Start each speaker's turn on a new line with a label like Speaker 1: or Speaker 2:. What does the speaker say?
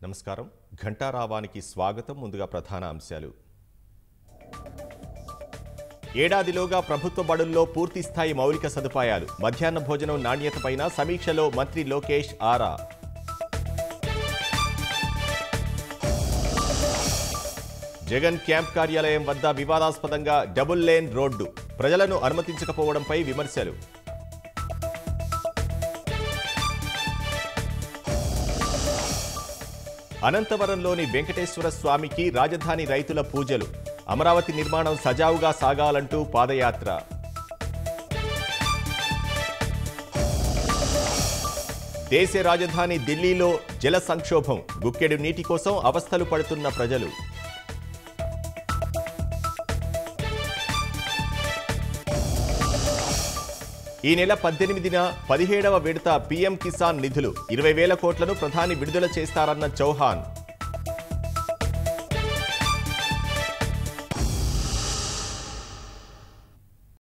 Speaker 1: నమస్కారం ఘంటారావానికి స్వాగతం ముందుగా ప్రధాన అంశాలు ఏడాదిలోగా ప్రభుత్వ బడుల్లో పూర్తి స్థాయి మౌలిక సదుపాయాలు మధ్యాహ్న భోజనం నాణ్యతపైన సమీక్షలో మంత్రి లోకేష్ ఆరా జగన్ క్యాంప్ కార్యాలయం వద్ద వివాదాస్పదంగా డబుల్ లేన్ రోడ్డు ప్రజలను అనుమతించకపోవడంపై విమర్శలు అనంతవరంలోని వెంకటేశ్వర స్వామికి రాజధాని రైతుల పూజలు అమరావతి నిర్మాణం సజావుగా సాగాలంటూ పాదయాత్ర దేశ రాజధాని ఢిల్లీలో జల సంక్షోభం గుక్కెడు నీటి కోసం అవస్థలు పడుతున్న ప్రజలు ఈ నెల 18న 17వ విడత పీఎం కిసాన్ నిధులు 20,000 కోట్లను ప్రధాని విడుదల చేస్తారన్న చౌహాన్